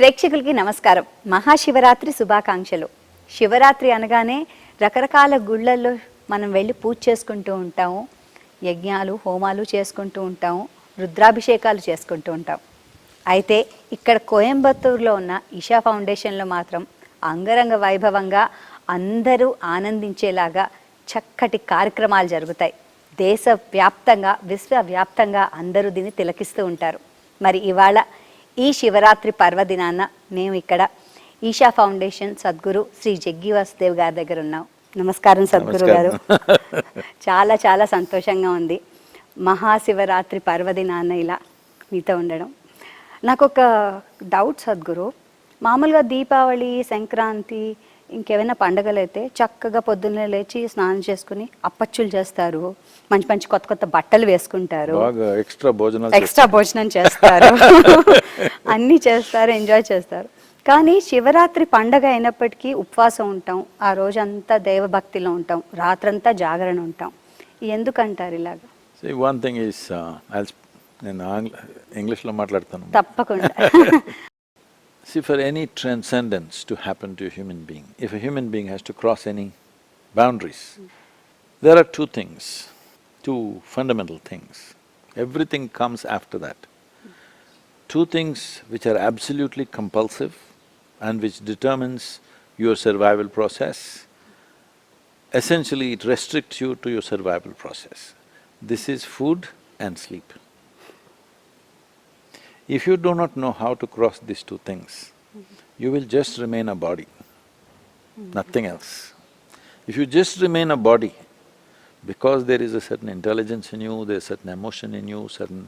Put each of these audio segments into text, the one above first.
ప్రేక్షకులకి నమస్కారం. మహాశివరాత్రి శుభాకాంక్షలు. శివరాత్రి అనగానే రకరకాల గుళ్ళల్లో మనం వెళ్ళి పూజ చేసుకుంటూ ఉంటాము, యజ్ఞాలు హోమాలు చేసుకుంటూ ఉంటాము, రుద్రాభిషేకాలు చేసుకుంటూ ఉంటాం. అయితే ఇక్కడ కోయంబత్తూరులో ఉన్న ఇషా ఫౌండేషన్లో మాత్రం అంగరంగ వైభవంగా అందరూ ఆనందించేలాగా చక్కటి కార్యక్రమాలు జరుగుతాయి. దేశవ్యాప్తంగా విశ్వవ్యాప్తంగా అందరూ దీన్ని తిలకిస్తూ ఉంటారు. మరి ఇవాళ ఈ శివరాత్రి పర్వదినాన మేము ఇక్కడ ఈషా ఫౌండేషన్ సద్గురు శ్రీ జగ్గి వాసుదేవ్ గారి దగ్గర ఉన్నాం. నమస్కారం సద్గురు గారు. చాలా చాలా సంతోషంగా ఉంది మహాశివరాత్రి పర్వదినాన ఇలా మీతో ఉండడం. నాకు ఒక డౌట్ సద్గురు, మామూలుగా దీపావళి, సంక్రాంతి, ఇంకేమైనా పండుగలు అయితే చక్కగా పొద్దున్నే లేచి స్నానం చేసుకుని అప్పచ్చులు చేస్తారు, మంచి మంచి కొత్త కొత్త బట్టలు వేసుకుంటారు, ఎక్స్ట్రా భోజనం చేస్తారు, అన్నీ చేస్తారు, ఎంజాయ్ చేస్తారు. కానీ శివరాత్రి పండగ అయినప్పటికీ ఉపవాసం ఉంటాం, ఆ రోజంతా దైవభక్తిలో ఉంటాం, రాత్రంతా జాగరణ ఉంటాం. ఎందుకంటారు ఇలాగా? వన్ థింగ్ ఈస్, నేను ఇంగ్లీష్లో మాట్లాడతాను. తప్పకుండా. See, for any transcendence to happen to a human being, if a human being has to cross any boundaries, there are two things, two fundamental things. Everything comes after that. Two things which are absolutely compulsive and which determines your survival process. Essentially, it restricts you to your survival process. This is food and sleep. If you do not know how to cross these two things, you will just remain a body, nothing else. If you just remain a body, because there is a certain intelligence in you, there's certain emotion in you, certain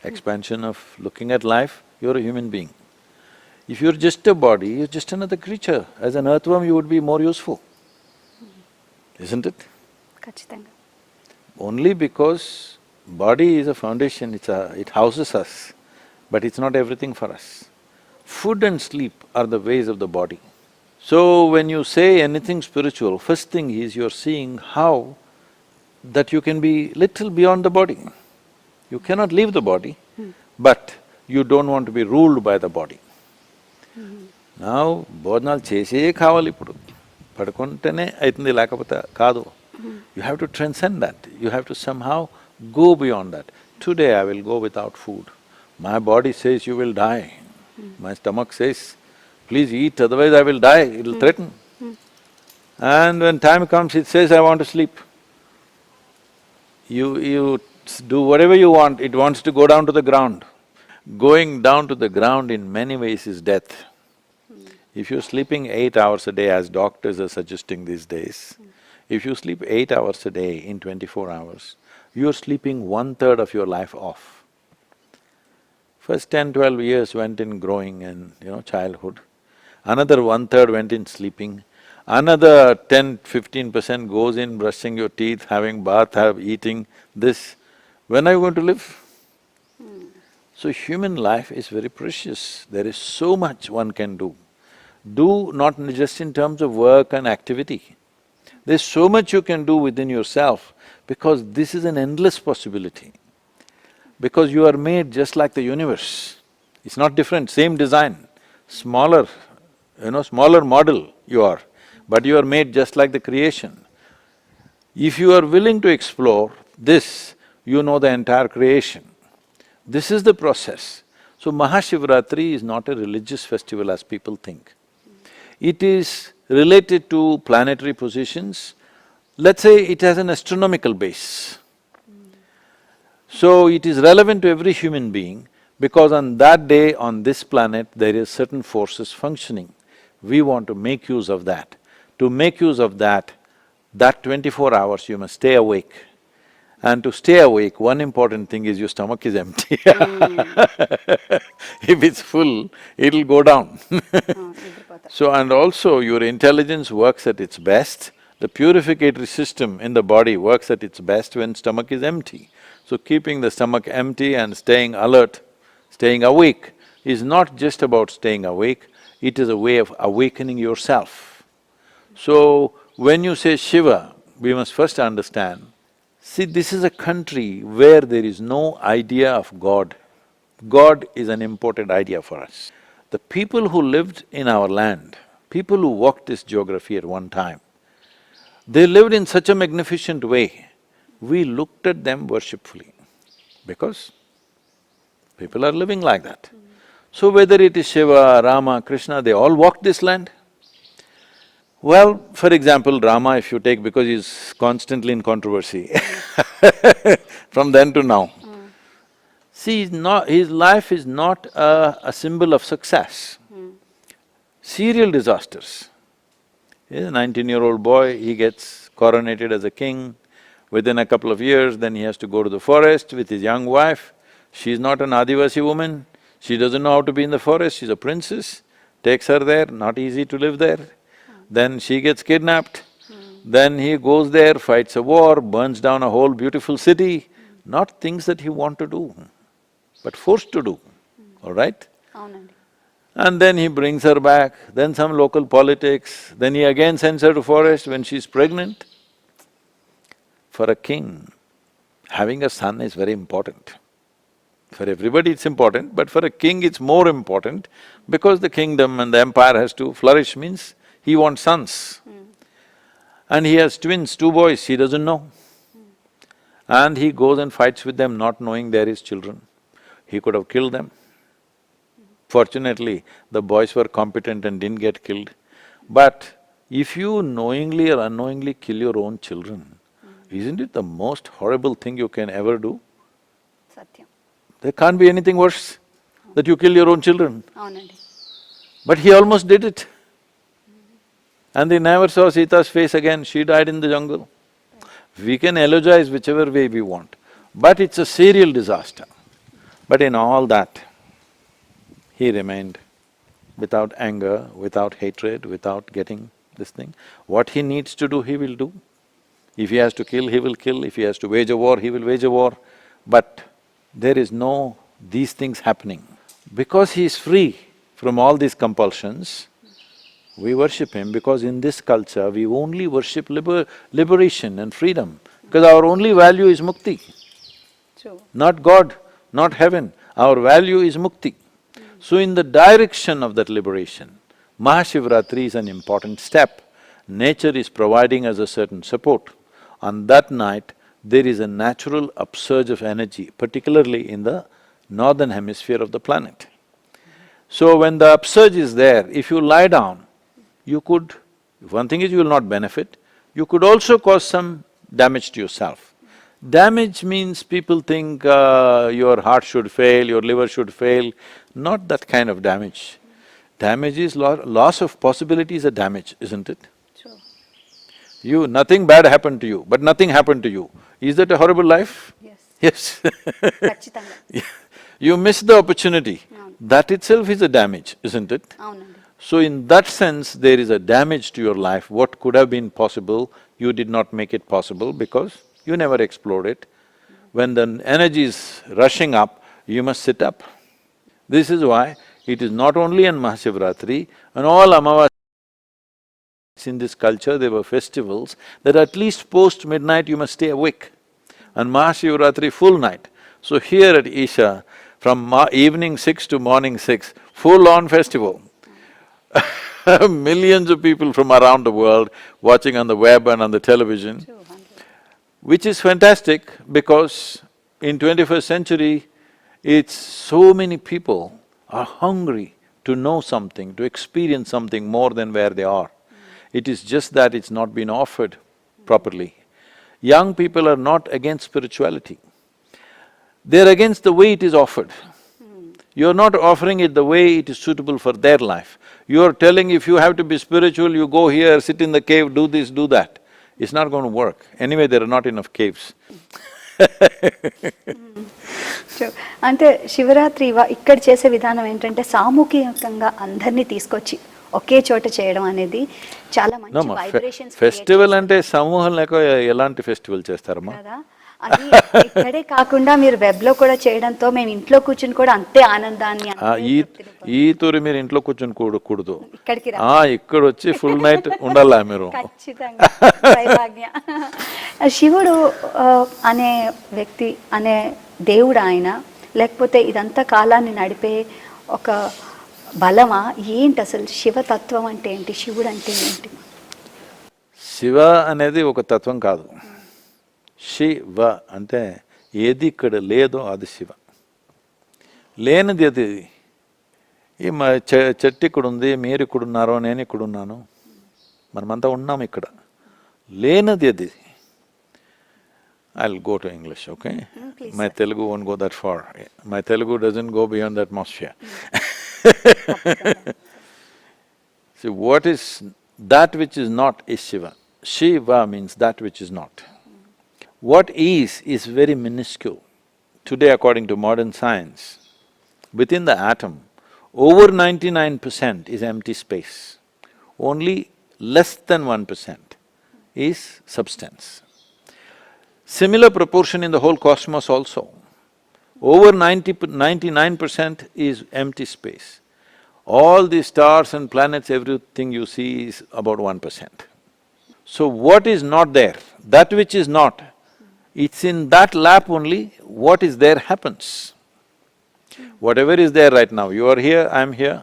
expansion of looking at life, you're a human being. If you're just a body, you're just another creature. As an earthworm, you would be more useful, isn't it? ఖచ్చితంగా. Only because body is a foundation, it houses us, but it's not everything for us. Food and sleep are the ways of the body. So when you say anything spiritual, first thing is you're seeing how that you can be little beyond the body. You cannot leave the body, but you don't want to be ruled by the body. Now, భోజనాలు చేసే కావాలి ఇప్పుడు, పడుకుంటేనే అవుతుంది, లేకపోతే కాదు. You have to transcend that, you have to somehow go beyond that. Today I will go without food. My body says you will die. My stomach says, please eat, otherwise I will die, it'll threaten. And when time comes, it says, I want to sleep. You do whatever you want, it wants to go down to the ground. Going down to the ground in many ways is death. If you're sleeping 8 hours a day, as doctors are suggesting these days, if you sleep 8 hours a day in 24 hours, you're sleeping 1/3 of your life off. First 10-12 years went in growing and, childhood. Another 1/3 went in sleeping. Another 10-15% goes in brushing your teeth, having bath, eating this. When are you going to live? So human life is very precious. There is so much one can do. Do not just in terms of work and activity. There's so much you can do within yourself, because this is an endless possibility. Because you are made just like the universe. It's not different, same design, smaller, smaller model you are, but you are made just like the creation. If you are willing to explore this, you know the entire creation. This is the process. So Maha Shivratri is not a religious festival as people think. It is related to planetary positions. Let's say it has an astronomical base. So it is relevant to every human being, because on that day, on this planet, there is certain forces functioning. We want to make use of that. To make use of that 24 hours you must stay awake. And to stay awake, one important thing is your stomach is empty. If it's full, it'll go down. So, and also your intelligence works at its best. The purificatory system in the body works at its best when stomach is empty. So keeping the stomach empty and staying alert, staying awake, is not just about staying awake, it is a way of awakening yourself. So when you say Shiva, we must first understand, see, this is a country where there is no idea of God. God is an imported idea for us. The people who lived in our land, people who walked this geography at one time, they lived in such a magnificent way, we looked at them worshipfully, because people are living like that. So whether it is Shiva, Rama, Krishna, they all walked this land. Well, for example, Rama, if you take, because he's constantly in controversy from then to now. See, his life is not a symbol of success. Serial disasters. He's a 19-year-old boy, he gets coronated as a king. Within a couple of years, then he has to go to the forest with his young wife. She's not an Adivasi woman, she doesn't know how to be in the forest, she's a princess, takes her there, not easy to live there. Then she gets kidnapped, then he goes there, fights a war, burns down a whole beautiful city. Not things that he want to do, but forced to do, all right? And then he brings her back, then some local politics, then he again sends her to forest when she's pregnant. For a king, having a son is very important. For everybody it's important, but for a king it's more important because the kingdom and the empire has to flourish, means he wants sons. And he has twins, 2 boys, he doesn't know. And he goes and fights with them not knowing they're his children. He could have killed them. Fortunately, the boys were competent and didn't get killed. But if you knowingly or unknowingly kill your own children, isn't it the most horrible thing you can ever do? Satyam. There can't be anything worse, that you kill your own children. But he almost did it. And they never saw Sita's face again, she died in the jungle. We can eulogize whichever way we want, but it's a serial disaster. But in all that, he remained without anger, without hatred, without getting this thing. What he needs to do, he will do. If he has to kill, he will kill. If he has to wage a war, he will wage a war. But there is no these things happening. Because he is free from all these compulsions, we worship him, because in this culture we only worship liberation and freedom, because our only value is mukti. True. Not God, not heaven, our value is mukti. So in the direction of that liberation, Maha Shivratri is an important step. Nature is providing us a certain support. On that night, there is a natural upsurge of energy, particularly in the northern hemisphere of the planet. So when the upsurge is there, if you lie down, you could… one thing is you will not benefit, you could also cause some damage to yourself. Damage means people think your heart should fail, your liver should fail, not that kind of damage. Damage is loss of possibility is a damage, isn't it? True. Nothing bad happened to you, but nothing happened to you. Is that a horrible life? Yes. Yes. Kachitanga. You miss the opportunity, that itself is a damage, isn't it? So in that sense, there is a damage to your life. What could have been possible, you did not make it possible because you never explored it. When the energy is rushing up, you must sit up. This is why it is not only on Maha Shivratri, on all Amavasya in this culture, there were festivals that at least post-midnight you must stay awake. On Maha Shivratri, full night. So here at Isha, from evening 6 to morning 6, full-on festival. Millions of people from around the world watching on the web and on the television, which is fantastic because in 21st century, it's so many people are hungry to know something, to experience something more than where they are. It is just that it's not been offered properly. Young people are not against spirituality, they're against the way it is offered. You're not offering it the way it is suitable for their life. You're telling if you have to be spiritual, you go here, sit in the cave, do this, do that. It's not going to work. Anyway, there are not enough caves. అంటే శివరాత్రి ఇక్కడ చేసే విధానం ఏంటంటే సామూహికంగా అందరినీ తీసుకొచ్చి ఒకే చోట చేయడం అనేది చాలా మంచి వైబ్రేషన్స్ ఫెస్టివల్ అంటే సమూహం లేక ఎలాంటి ఫెస్టివల్ చేస్తారమ్మా? కదా, అది ఇక్కడే కాకుండా మీరు వెబ్ లో కూడా చేయడంతో మేము ఇంట్లో కూర్చుని కూడా అంతే ఆనందాన్ని ఈ తూరి మీరు ఇంట్లో కూర్చొని కూడదు, ఇక్కడికి ఇక్కడ వచ్చి ఫుల్ నైట్ ఉండాలా మీరు. ఖచ్చితంగా. శివుడు అనే వ్యక్తి అనే దేవుడు ఆయన, లేకపోతే ఇదంతా కాలాన్ని నడిపే ఒక బలమా ఏంటి అసలు శివతత్వం అంటే ఏంటి, శివుడు అంటే ఏంటి? శివ అనేది ఒక తత్వం కాదు. శివ అంటే ఏది ఇక్కడ లేదో అది శివ. లేనిది అది. ఈ మా చెట్టు ఇక్కడ ఉంది, మీరు ఇక్కడ ఉన్నారో, నేను ఇక్కడ ఉన్నాను, మనమంతా ఉన్నాం ఇక్కడ. లేనిది అది. I'll go to English, okay? Please, My sir. Telugu won't go that far. My Telugu doesn't go beyond the atmosphere. See, what is that which is not is Shiva. Shiva means that which is not. What is very minuscule. Today, according to modern science, within the atom, over 99% is empty space. Only less than 1% is substance. Similar proportion in the whole cosmos also. Over 99% is empty space. All the stars and planets, everything you see is about 1%. So what is not there? That which is not, it's in that lap only, what is there happens. Whatever is there right now, you are here, I am here.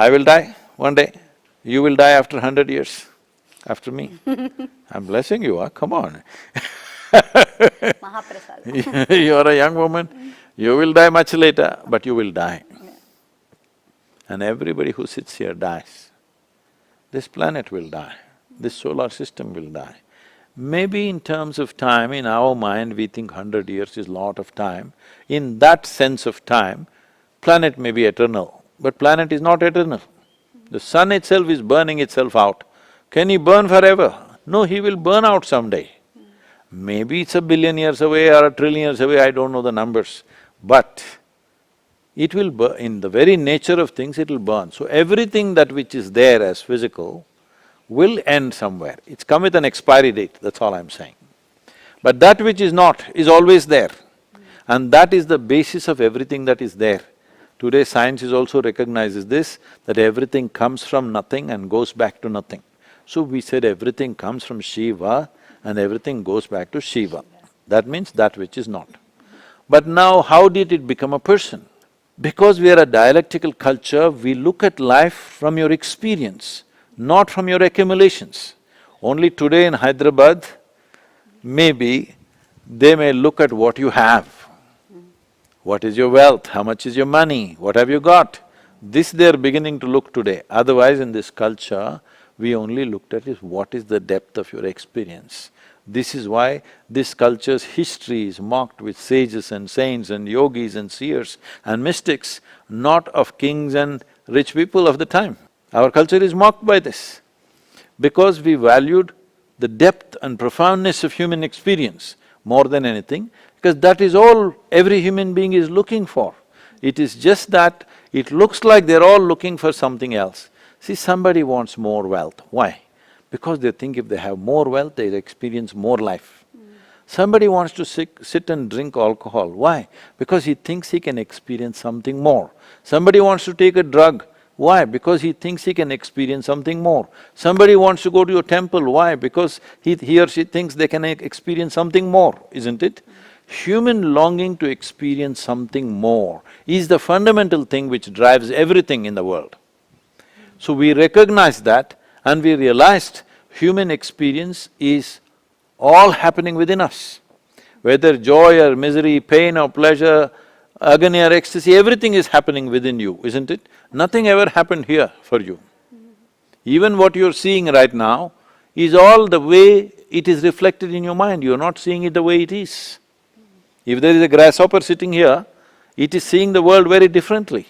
I will die one day, you will die after 100 years, after me. I'm blessing you, come on. మహాప్రసాదం. You are a young woman, you will die much later, but you will die. And everybody who sits here dies. This planet will die, this solar system will die. Maybe in terms of time, in our mind, we think 100 years is lot of time. In that sense of time, planet may be eternal, but planet is not eternal. The sun itself is burning itself out. Can he burn forever? No, he will burn out someday. Maybe it's 1 billion years away or 1 trillion years away, I don't know the numbers, but it will burn, in the very nature of things it will burn. So everything that which is there as physical will end somewhere. It's come with an expiry date, that's all I'm saying. But that which is not is always there. And that is the basis of everything that is there. Today science is also recognizes this, that everything comes from nothing and goes back to nothing. So we said everything comes from Shiva and everything goes back to Shiva. That means that which is not. But now how did it become a person? Because we are a dialectical culture, we look at life from your experience, not from your accumulations. Only today in Hyderabad, maybe they may look at what you have. What is your wealth? How much is your money? What have you got? This they are beginning to look today. Otherwise in this culture, we only looked at is what is the depth of your experience. This is why this culture's history is marked with sages and saints and yogis and seers and mystics, not of kings and rich people of the time. Our culture is marked by this, because we valued the depth and profoundness of human experience more than anything, because that is all every human being is looking for. It is just that it looks like they're all looking for something else. See, somebody wants more wealth. Why? Because they think if they have more wealth, they experience more life. Somebody wants to sit and drink alcohol. Why? Because he thinks he can experience something more. Somebody wants to take a drug. Why? Because he thinks he can experience something more. Somebody wants to go to a temple. Why? Because he or she thinks they can experience something more, isn't it? Human longing to experience something more is the fundamental thing which drives everything in the world. So we recognized that and we realized human experience is all happening within us. Whether joy or misery, pain or pleasure, agony or ecstasy, everything is happening within you, isn't it? Nothing ever happened here for you. Even what you're seeing right now is all the way it is reflected in your mind, you're not seeing it the way it is. If there is a grasshopper sitting here, it is seeing the world very differently,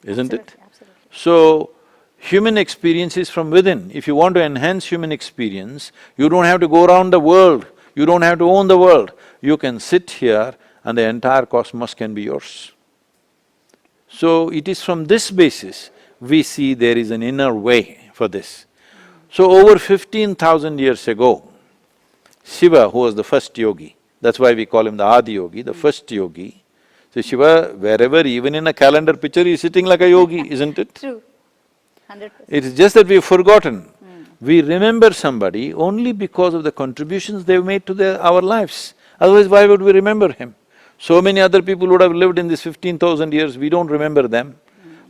isn't it? Absolutely. So, human experience is from within. If you want to enhance human experience, you don't have to go around the world, you don't have to own the world. You can sit here and the entire cosmos can be yours. So it is from this basis we see there is an inner way for this. So over 15,000 years ago, Shiva, who was the first yogi, that's why we call him the Adiyogi, the first yogi. So Shiva, wherever, even in a calendar picture, he is sitting like a yogi, isn't it? True. 100%. It is just that we've forgotten. We remember somebody only because of the contributions they've made to our lives. Otherwise, why would we remember him? So many other people would have lived in this 15,000 years, we don't remember them.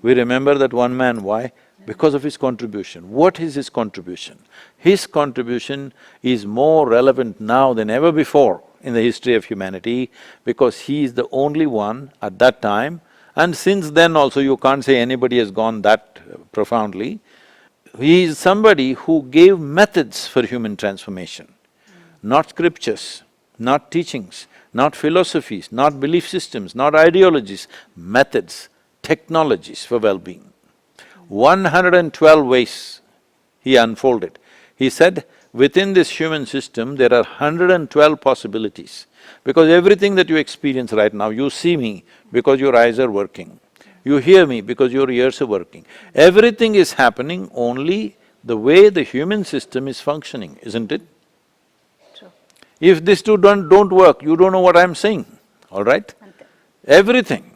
We remember that one man, why? Because of his contribution. What is his contribution? His contribution is more relevant now than ever before in the history of humanity, because he is the only one at that time, and since then also you can't say anybody has gone that profoundly. He is somebody who gave methods for human transformation, not scriptures, not teachings, not philosophies, not belief systems, not ideologies, methods, technologies for well-being. 112 ways he unfolded. He said, within this human system, there are 112 possibilities. Because everything that you experience right now, you see me because your eyes are working. You hear me because your ears are working. Everything is happening only the way the human system is functioning, isn't it? True. If these two don't work, you don't know what I'm saying, all right? Everything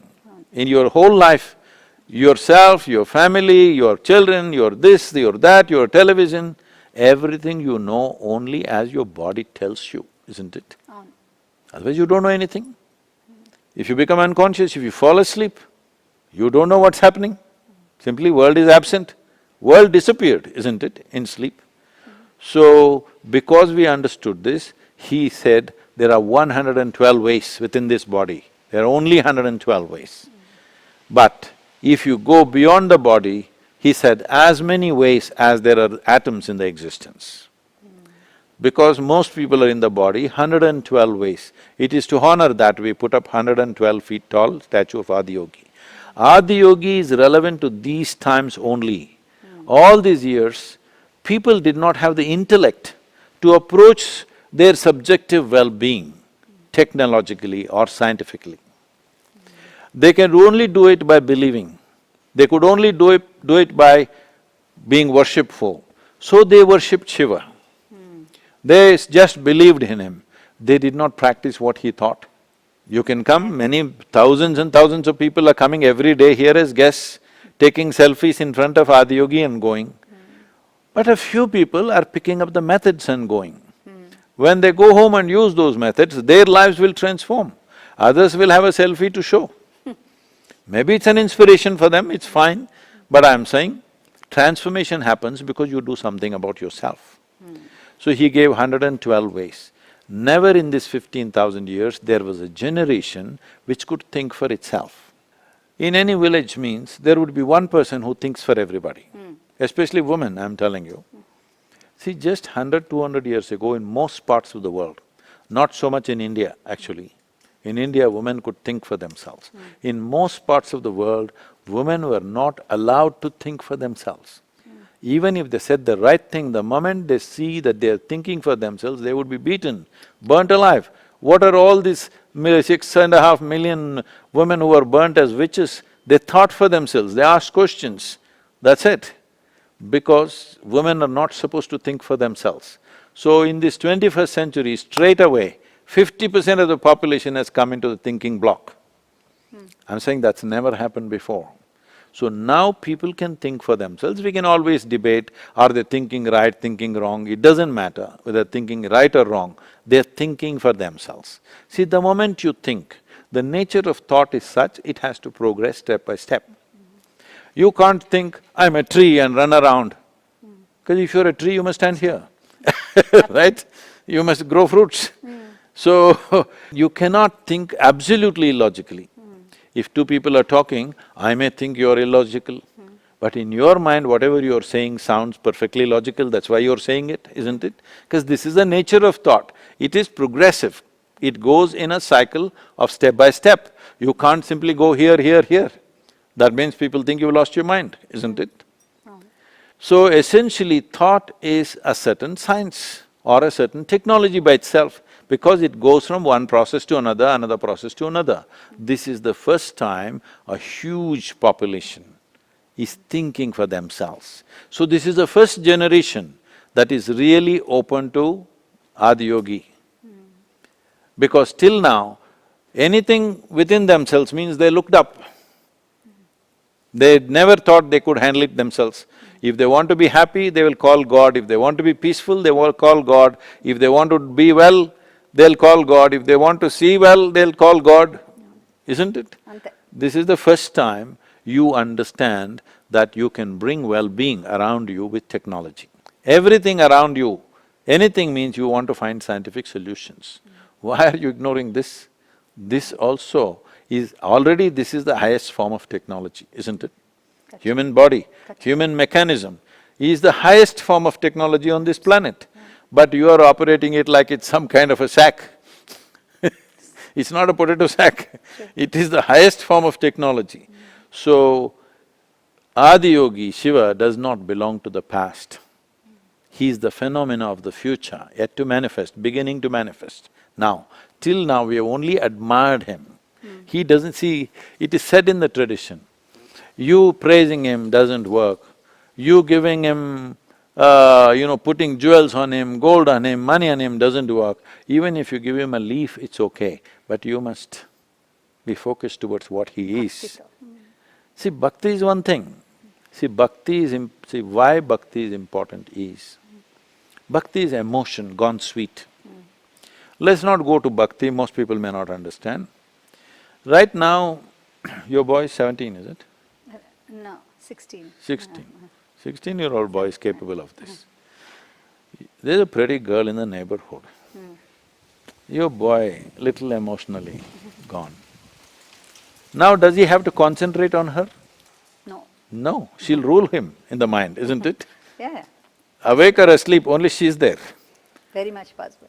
in your whole life, yourself, your family, your children, your this, your that, your television, everything you know only as your body tells you, isn't it? Otherwise you don't know anything. If you become unconscious, if you fall asleep, you don't know what's happening. Simply world is absent. World disappeared, isn't it, in sleep? So, because we understood this, he said there are 112 ways within this body. There are only 112 ways. But if you go beyond the body, he said, as many ways as there are atoms in the existence. Because most people are in the body, 112 ways. It is to honor that we put up 112 feet tall statue of Adiyogi. Adiyogi is relevant to these times only. All these years, people did not have the intellect to approach their subjective well-being technologically or scientifically. They can only do it by believing. They could only do it by being worshipful. So they worshipped Shiva. They just believed in him. They did not practice what he taught. You can come, many thousands and thousands of people are coming every day here as guests, taking selfies in front of Adiyogi and going. But a few people are picking up the methods and going. When they go home and use those methods, their lives will transform. Others will have a selfie to show. Maybe it's an inspiration for them, it's fine, but I'm saying transformation happens because you do something about yourself. So he gave 112 ways. Never in this 15,000 years there was a generation which could think for itself. In any village means there would be one person who thinks for everybody, especially women, I'm telling you. See, just 100, 200 years ago in most parts of the world, not so much in India actually. In India, women could think for themselves. In most parts of the world, women were not allowed to think for themselves. Even if they said the right thing, the moment they see that they are thinking for themselves, they would be beaten, burnt alive. What are all these 6.5 million women who are burnt as witches? They thought for themselves, they asked questions, that's it. Because women are not supposed to think for themselves. So in this 21st century, straight away, 50% of the population has come into the thinking block. I'm saying that's never happened before. So now people can think for themselves. We can always debate, are they thinking right, thinking wrong, it doesn't matter whether thinking right or wrong, they're thinking for themselves. See, the moment you think, the nature of thought is such, it has to progress step by step. You can't think, I'm a tree and run around. Because if you're a tree, you must stand here, right? You must grow fruits. So, you cannot think absolutely illogically. If two people are talking, I may think you're illogical, but in your mind, whatever you're saying sounds perfectly logical, that's why you're saying it, isn't it? Because this is the nature of thought. It is progressive. It goes in a cycle of step by step. You can't simply go here, here, here. That means people think you've lost your mind, isn't it? So essentially, thought is a certain science or a certain technology by itself, because it goes from one process to another, another process to another. This is the first time a huge population is thinking for themselves. So this is the first generation that is really open to Adiyogi. Because till now, anything within themselves means they looked up. They never thought they could handle it themselves. If they want to be happy, they will call God. If they want to be peaceful, they will call God. If they want to be well, they'll call God. If they want to see well, they'll call God, isn't it? This is the first time you understand that you can bring well-being around you with technology. Everything around you, anything means you want to find scientific solutions. Why are you ignoring this? This also is… already this is the highest form of technology, isn't it? Human body, human mechanism is the highest form of technology on this planet. But you are operating it like it's some kind of a sack. It's not a potato sack, it is the highest form of technology. So, Adiyogi, Shiva, does not belong to the past. He is the phenomena of the future, yet to manifest, beginning to manifest. Now, till now we have only admired him. He doesn't see… it is said in the tradition, you praising him doesn't work, you giving him putting jewels on him, gold on him, money on him doesn't work. Even if you give him a leaf, it's okay, but you must be focused towards what he is. See, bhakti is one thing. See, why bhakti is important is, bhakti is emotion gone sweet. Let's not go to bhakti, most people may not understand. Right now, your boy is 17, is it? No, 16. 16. 16-year-old boy is capable of this. There's a pretty girl in the neighborhood. Your boy, little emotionally gone. Now, does he have to concentrate on her? No. No, she'll rule him in the mind, isn't it? Yeah, Awake or asleep, only she's there. very much possible.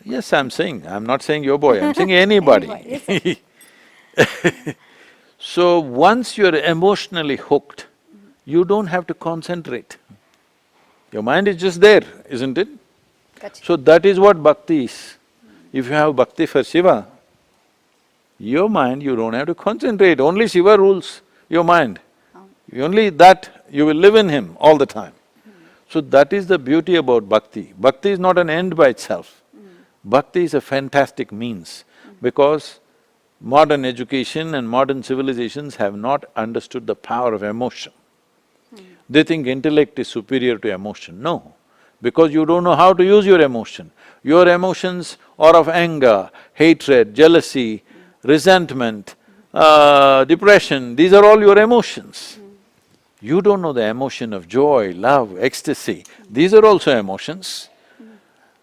Yes, I'm not saying your boy, I'm saying anybody. Anybody, yes, So, once you're emotionally hooked, you don't have to concentrate. Your mind is just there, isn't it? Gotcha. So that is what bhakti is. If you have bhakti for Shiva, your mind, you don't have to concentrate, only Shiva rules your mind. Only that, you will live in him all the time. So that is the beauty about bhakti. Bhakti is not an end by itself. Bhakti is a fantastic means, because modern education and modern civilizations have not understood the power of emotion. They think intellect is superior to emotion. No, because you don't know how to use your emotion. Your emotions are of anger, hatred, jealousy, resentment, depression, these are all your emotions. You don't know the emotion of joy, love, ecstasy, these are also emotions.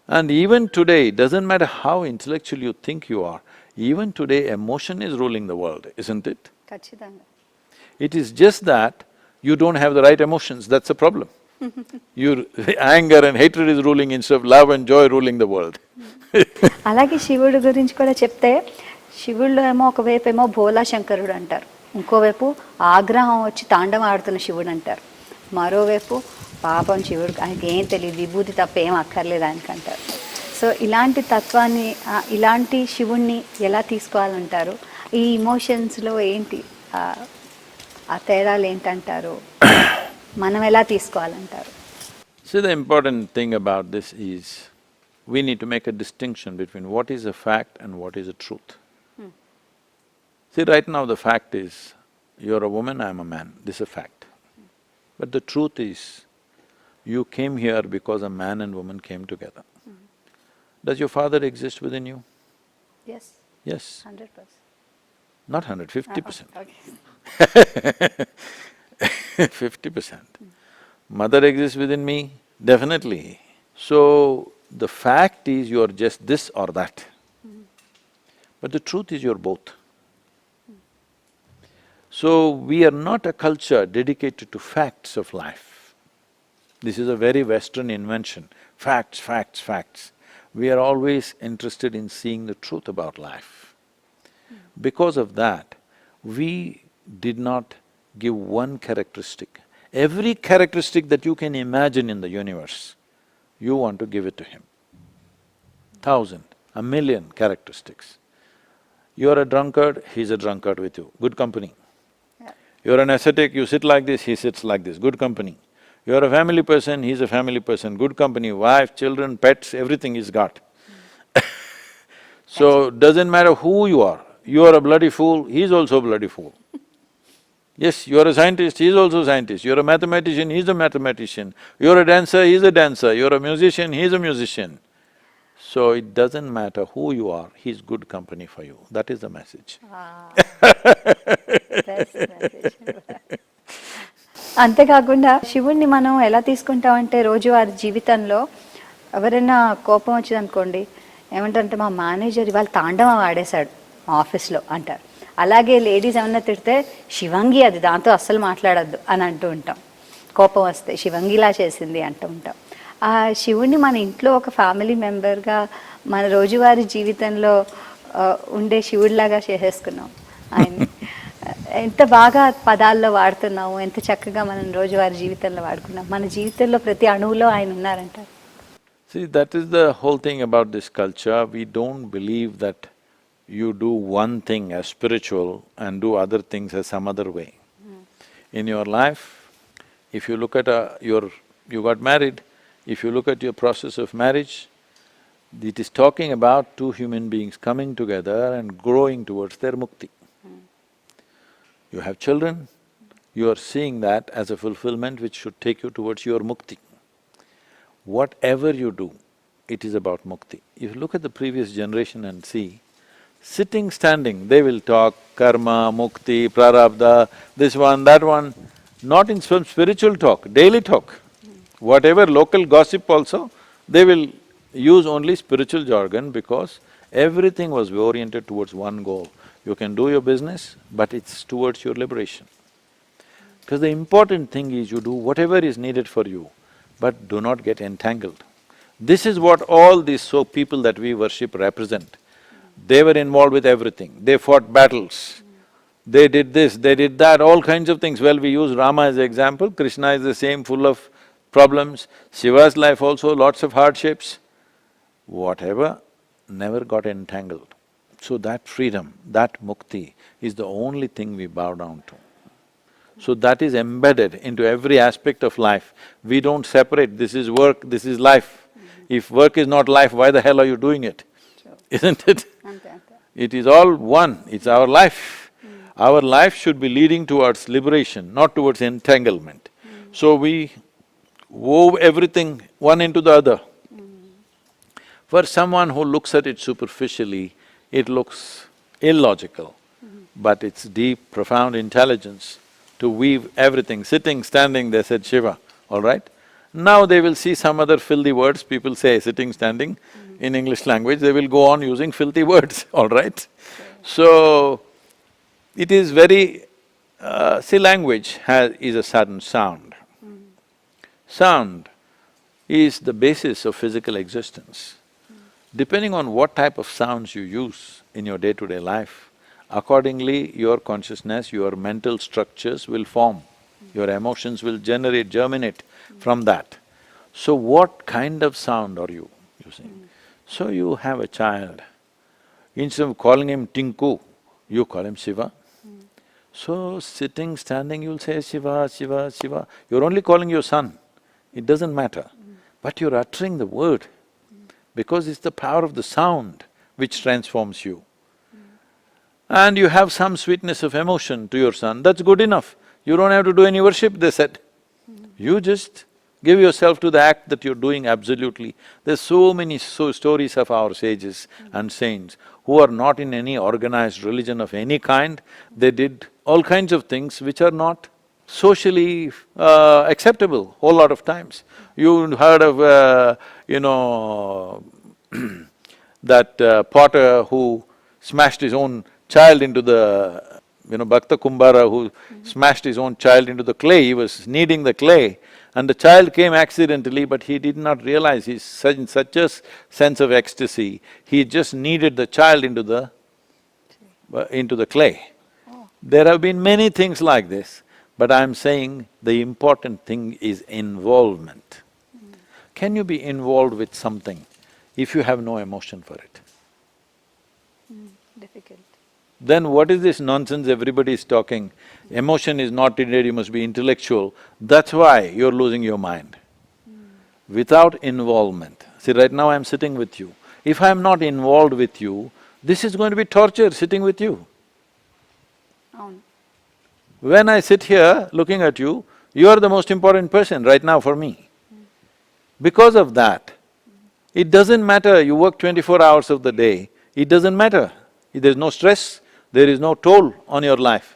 And even today, doesn't matter how intellectual you think you are, even today emotion is ruling the world, isn't it? Kachidanga. It is just that you don't have the right emotions, that's the problem. Your anger and hatred is ruling instead of love and joy ruling the world. అలాగే శివుడు గురించి కూడా చెప్తే, శివుళ్ళు ఏమో ఒకవైపు ఏమో భోలా శంకరుడు అంటారు, ఇంకోవైపు ఆగ్రహం వచ్చి తాండవం ఆడుతున్న శివుడు అంటారు, మరోవైపు పాపం శివుడు ఆయనకి ఏం తెలియదు, విభూతి తప్ప ఏం అక్కర్లేదు ఆయనకి అంటారు. సో ఇలాంటి తత్వాన్ని, ఇలాంటి శివుణ్ణి ఎలా తీసుకోవాలంటారు? ఈ ఇమోషన్స్లో ఏంటి ఆ తేడాలు ఏంటంటారు? మనం ఎలా తీసుకోవాలంటారు? See, the important thing about this is, we need to make a distinction between what is a fact and what is a truth. See, right now the fact is, you're a woman, I'm a man, this is a fact. But the truth is, you came here because a man and woman came together. Does your father exist within you? Yes. Yes. 100%. Not 100, 50%. Okay. 50%. Mother exists within me? Definitely. So, the fact is you're just this or that. But the truth is you're both. So, we are not a culture dedicated to facts of life. This is a very Western invention, facts, facts, facts. We are always interested in seeing the truth about life. Because of that, we did not give one characteristic. Every characteristic that you can imagine in the universe, you want to give it to him. 1,000, 1,000,000 characteristics. You're a drunkard, he's a drunkard with you, good company. Yeah. You're an ascetic, you sit like this, he sits like this, good company. You're a family person, he's a family person, good company, wife, children, pets, everything he's got. So, doesn't matter who you are a bloody fool, he's also a bloody fool. Yes, you're a scientist, he's also a scientist, you're a mathematician, he's a mathematician, you're a dancer, he's a dancer, you're a musician, he's a musician. So it doesn't matter who you are, he's good company for you. That is the message. Ah, best message. అంతేకాకుండా శివుణ్ణి మనం ఎలా తీసుకుంటామంటే రోజువారి జీవితంలో ఎవరైనా కోపం వచ్చిందనుకోండి, ఏమంటారంటే మా మేనేజర్ ఇవాళ తాండవం ఆడేశాడు మా ఆఫీస్లో అంటారు. అలాగే లేడీస్ ఏమన్నా తిడితే శివంగి అది, దాంతో అస్సలు మాట్లాడద్దు అని అంటూ ఉంటాం. కోపం వస్తే శివంగిలా చేసింది అంటూ ఉంటాం. ఆ శివుణ్ణి మన ఇంట్లో ఒక ఫ్యామిలీ మెంబర్గా మన రోజువారీ జీవితంలో ఉండే శివుడిలాగా చేసేసుకున్నాం ఆయన్ని. ఎంత బాగా పదాల్లో వాడుతున్నాము, ఎంత చక్కగా మనం రోజువారీ జీవితంలో వాడుకున్నాం. మన జీవితంలో ప్రతి అణువులో ఆయన ఉన్నారంటారు. See, that is the whole thing about this culture. We don't believe that you do one thing as spiritual and do other things as some other way. In your life, if you look at you got married, if you look at your process of marriage, it is talking about two human beings coming together and growing towards their mukti. You have children, you are seeing that as a fulfillment which should take you towards your mukti. Whatever you do, it is about mukti. If you look at the previous generation and see, sitting, standing, they will talk karma, mukti, prarabdha, this one, that one, not in some spiritual talk, daily talk. Whatever local gossip also, they will use only spiritual jargon because everything was oriented towards one goal. You can do your business, but it's towards your liberation. Because the important thing is you do whatever is needed for you, but do not get entangled. This is what all these people that we worship represent. They were involved with everything, they fought battles, they did this, they did that, all kinds of things. Well, we use Rama as an example, Krishna is the same, full of problems, Shiva's life also, lots of hardships. Whatever, never got entangled. So that freedom, that mukti is the only thing we bow down to. So that is embedded into every aspect of life. We don't separate, this is work, this is life. If work is not life, why the hell are you doing it? Sure. Isn't it? It is all one, it's our life. Our life should be leading towards liberation, not towards entanglement. So we wove everything one into the other. For someone who looks at it superficially, it looks illogical, but it's deep, profound intelligence to weave everything. Sitting, standing, they said Shiva, all right? Now they will see some other filthy words, people say sitting, standing, in English language, they will go on using filthy words, all right? So, it is very… see, language is a sudden sound. Sound is the basis of physical existence. Depending on what type of sounds you use in your day-to-day life, accordingly your consciousness, your mental structures will form, your emotions will germinate from that. So what kind of sound are you using? So you have a child, instead of calling him Tinku, you call him Shiva. So sitting, standing, you'll say Shiva, Shiva, Shiva. You're only calling your son, it doesn't matter, but you're uttering the word. Because it's the power of the sound which transforms you. And you have some sweetness of emotion to your son, that's good enough. You don't have to do any worship, they said. You just give yourself to the act that you're doing absolutely. There's so many stories of our sages and saints who are not in any organized religion of any kind. They did all kinds of things which are not socially acceptable whole lot of times. You heard of, that potter who smashed his own child into the… Bhakta Kumbhara who smashed his own child into the clay, he was kneading the clay and the child came accidentally, but he did not realize, he's in such a sense of ecstasy, he just kneaded the child into the clay. There have been many things like this, but I'm saying the important thing is involvement. Can you be involved with something if you have no emotion for it? Difficult. Then what is this nonsense everybody is talking? Emotion is not needed, you must be intellectual. That's why you're losing your mind. Without involvement, see, right now I'm sitting with you. If I'm not involved with you, this is going to be torture sitting with you. When I sit here looking at you, you are the most important person right now for me. Because of that, It doesn't matter, you work 24 hours of the day, it doesn't matter. There's no stress, there is no toll on your life.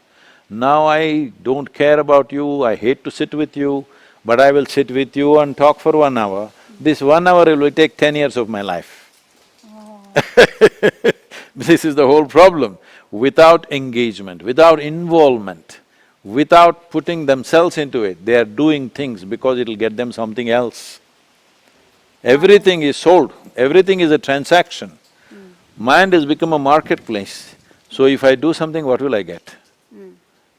Now I don't care about you, I hate to sit with you, but I will sit with you and talk for 1 hour. This 1 hour will take 10 years of my life. This is the whole problem. Without engagement, without involvement, without putting themselves into it, they are doing things because it'll get them something else. Everything is sold, everything is a transaction. Mind has become a marketplace. So if I do something, what will I get?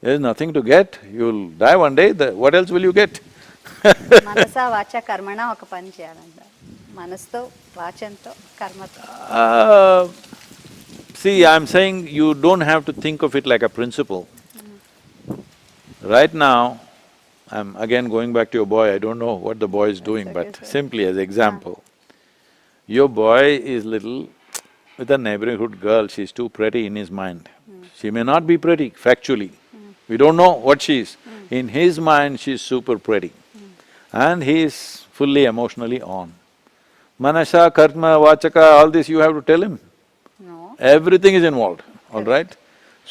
There is nothing to get, you'll die one day, what else will you get? మనస వాచ కర్మణ ఒక పని చేయాలంట. మనసుతో, వాచంతో, కర్మతో. See, I'm saying you don't have to think of it like a principle. Right now, I'm again going back to your boy, I don't know what the boy is doing, but simply as example, your boy is little, with a neighborhood girl, she's too pretty in his mind. She may not be pretty, factually. We don't know what she is. In his mind, she's super pretty. And he is fully emotionally on. Manasa, karma, vachaka, all this you have to tell him. No. Everything is involved, all right?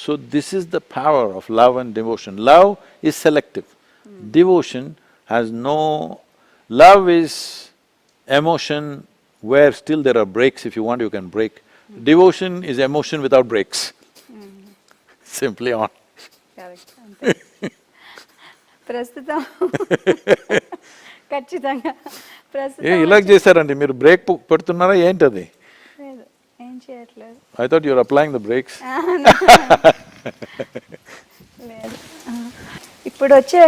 So this is the power of love and devotion. Love is selective. Devotion has no… Love is emotion where still there are breaks, if you want you can break. Devotion is emotion without breaks. Simply on. Correct. అంతే. ప్రస్తుతం ఖచ్చితంగా ప్రస్తుతం ఇలా చేశారండి మీరు break పెడుతున్నారా ఏంటది? లేదు, ఏం చేయట్లేదు. I thought you were applying the brakes. లేదు. ఇప్పుడు వచ్చే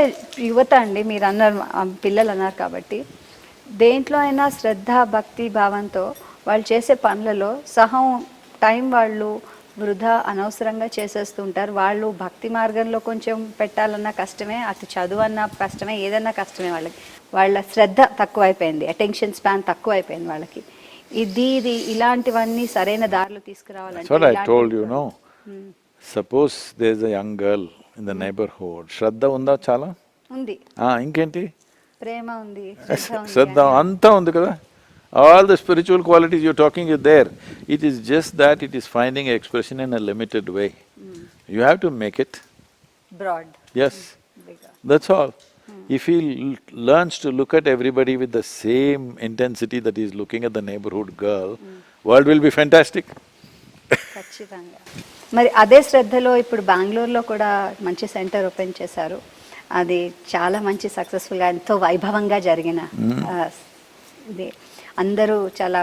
యువత అండి, మీరు అన్నారు పిల్లలు అన్నారు కాబట్టి, దేంట్లో అయినా శ్రద్ధ భక్తి భావంతో వాళ్ళు చేసే పనులలో సహం టైం వాళ్ళు వృధా అనవసరంగా చేసేస్తూ ఉంటారు. వాళ్ళు భక్తి మార్గంలో కొంచెం పెట్టాలన్నా కష్టమే, అటు చదువు అన్నా కష్టమే, ఏదన్నా కష్టమే వాళ్ళకి. వాళ్ళ శ్రద్ధ తక్కువైపోయింది, అటెన్షన్ స్పాన్ తక్కువైపోయింది వాళ్ళకి. ఇది ఇలాంటివన్నీ సరైన దారిలో తీసుకురావాలంటే… That's what I told you, no? Suppose there's a young girl in the neighborhood, శ్రద్ధ ఉందా చాలా? ఉంది. ఇంకేంటి? ప్రేమ ఉంది, శ్రద్ధ అంతా ఉంది కదా. All the spiritual qualities you're talking is there. It is just that it is finding expression in a limited way. You have to make it… broad. Yes, Bigger. that's all. If he learns to look at everybody with the same intensity that he's looking at the neighborhood girl, world will be fantastic. ఖచ్చితంగా. మరి అదే శ్రద్ధలో ఇప్పుడు బెంగళూరులో కూడా మంచి centre open చేశారు. అది చాలా మంచి సక్సెస్ఫుల్గా, ఎంతో వైభవంగా జరిగిన ఇది. అందరూ చాలా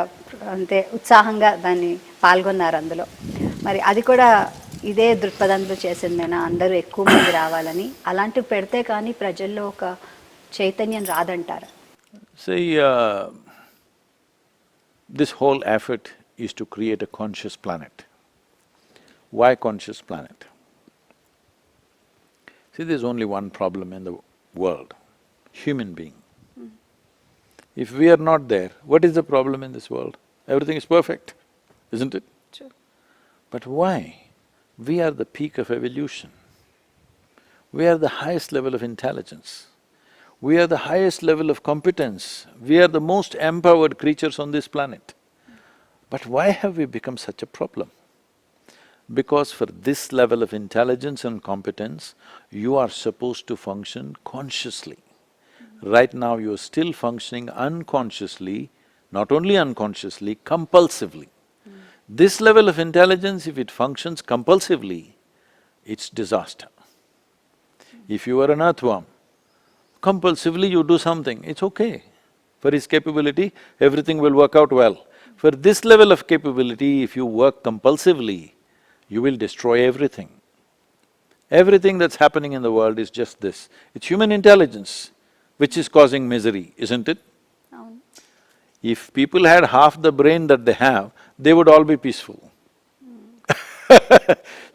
అంతే ఉత్సాహంగా దాన్ని పాల్గొన్నారు అందులో. మరి అది కూడా ఇదే దృక్పథంలో చేసిందేనా, అందరూ ఎక్కువ మంది రావాలని? అలాంటివి పెడితే కానీ ప్రజల్లో ఒక చైతన్యం రాదంటారా? See, this whole effort is to create a conscious planet. Why conscious planet? See, there's only one problem in the world, human being. If we are not there, what is the problem in this world? Everything is perfect, isn't it? Sure. But why? We are the peak of evolution. We are the highest level of intelligence. We are the highest level of competence. We are the most empowered creatures on this planet. But why have we become such a problem? Because for this level of intelligence and competence, you are supposed to function consciously. Right now you're still functioning unconsciously, not only unconsciously, compulsively. This level of intelligence, if it functions compulsively, it's disaster. If you are an earthworm, compulsively you do something, it's okay. For his capability, everything will work out well. For this level of capability, if you work compulsively, you will destroy everything. Everything that's happening in the world is just this. It's human intelligence which is causing misery, isn't it? If people had half the brain that they have, they would all be peaceful.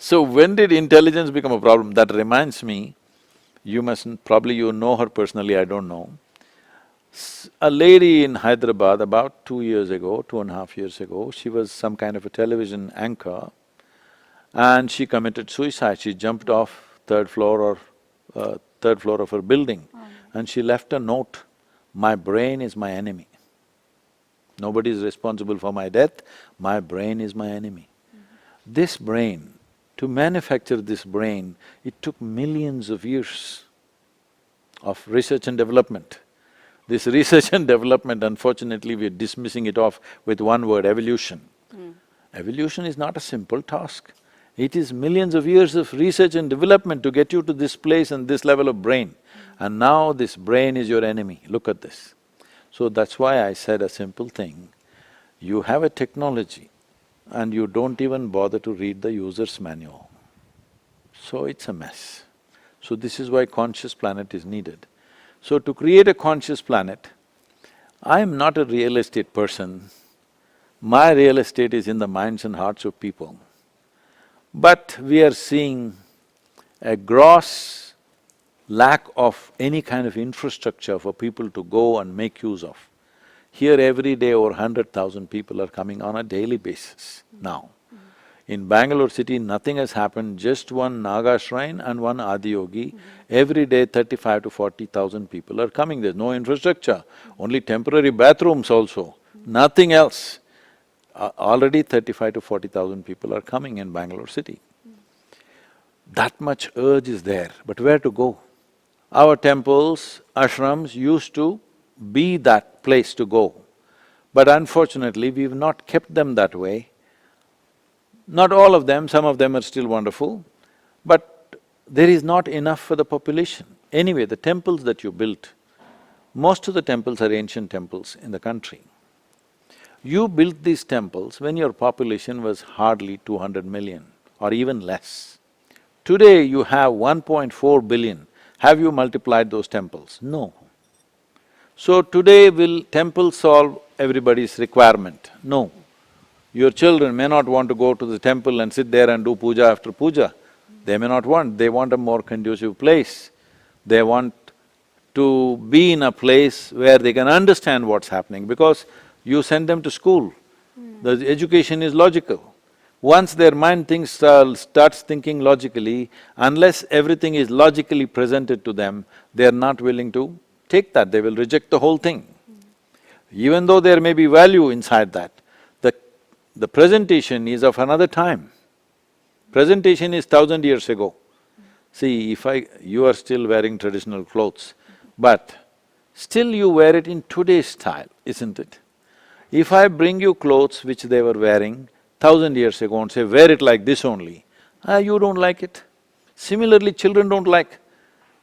So when did intelligence become a problem? That reminds me, you mustn't… probably you know her personally, I don't know. A lady in Hyderabad about 2 years ago, 2.5 years ago, she was some kind of a television anchor and she committed suicide. She jumped off third floor of her building. And she left a note, "My brain is my enemy." Nobody is responsible for my death, my brain is my enemy. This brain, to manufacture this brain, it took millions of years of research and development. This research and development, unfortunately, we're dismissing it off with one word, evolution. Evolution is not a simple task. It is millions of years of research and development to get you to this place and this level of brain. And now this brain is your enemy, look at this. So that's why I said a simple thing, you have a technology and you don't even bother to read the user's manual. So it's a mess. So this is why conscious planet is needed. So to create a conscious planet, I am not a real estate person. My real estate is in the minds and hearts of people. But we are seeing a gross lack of any kind of infrastructure for people to go and make use of. Here every day over 100,000 people are coming on a daily basis now. In Bangalore city, nothing has happened, just one Naga shrine and one Adiyogi. Every day 35 to 40,000 people are coming, there's no infrastructure, only temporary bathrooms also, nothing else. Already 35 to 40,000 people are coming in Bangalore city. That much urge is there, but where to go? Our temples, ashrams used to be that place to go. But unfortunately, we've not kept them that way. Not all of them, some of them are still wonderful, but there is not enough for the population. Anyway, the temples that you built, most of the temples are ancient temples in the country. You built these temples when your population was hardly 200 million or even less. Today you have 1.4 billion. Have you multiplied those temples? No. So today will temples solve everybody's requirement? No. Your children may not want to go to the temple and sit there and do puja after puja. They may not want, they want a more conducive place. They want to be in a place where they can understand what's happening because you send them to school. The education is logical. Once their mind starts thinking logically, unless everything is logically presented to them, they are not willing to take that, they will reject the whole thing. Even though there may be value inside that, the presentation is of another time. Presentation is 1,000 years ago. See, you are still wearing traditional clothes, but still you wear it in today's style, isn't it? If I bring you clothes which they were wearing 1,000 years ago and say, wear it like this only, you don't like it. Similarly, children don't like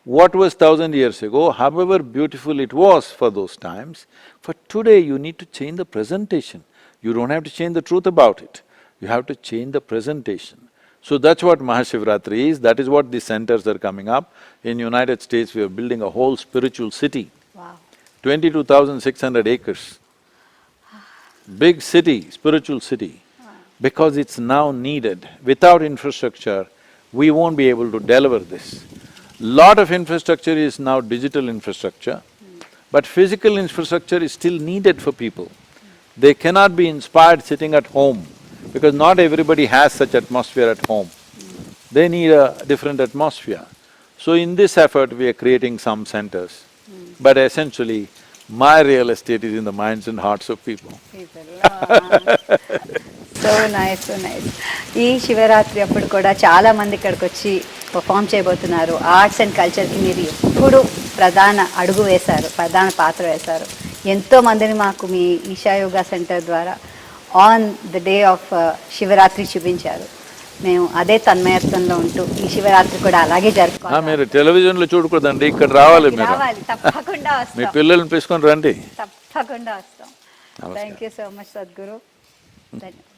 what was 1,000 years ago, however beautiful it was for those times. For today, you need to change the presentation. You don't have to change the truth about it, you have to change the presentation. So that's what Maha Shivratri is, that is what the centers are coming up. In United States, we are building a whole spiritual city. Wow. 22,600 acres. Big city, spiritual city. Wow. Because it's now needed. Without infrastructure, we won't be able to deliver this. Lot of infrastructure is now digital infrastructure, but physical infrastructure is still needed for people. They cannot be inspired sitting at home because not everybody has such atmosphere at home. They need a different atmosphere. So in this effort, we are creating some centers. But essentially, my real estate is in the minds and hearts of people. So nice so nice. ఈ శివరాత్రి అప్పుడు కూడా చాలా మంది ఇక్కడికి వచ్చి perform చేయబోతున్నారు. Arts and కల్చర్కి మీరు ఎప్పుడు ప్రధాన అడుగు వేశారు, ప్రధాన పాత్ర వేశారు. ఎంతో మందిని మాకు మీ ఈషా యోగా సెంటర్ ద్వారా on the day of Shivaratri చూపించారు. మేము అదే తన్మయత్వంలో ఉంటూ ఈ శివరాత్రి కూడా అలాగే జరుపుకోవాలి. మీరు టెలివిజన్లో చూడకూడదండి, ఇక్కడ రావాలి మీరు. రావాలి, తప్పకుండా వస్తాం. మీ పిల్లల్ని తీసుకొని రండి. తప్పకుండా వస్తాం. Thank you so much Sadhguru. ధన్యవాదాలు.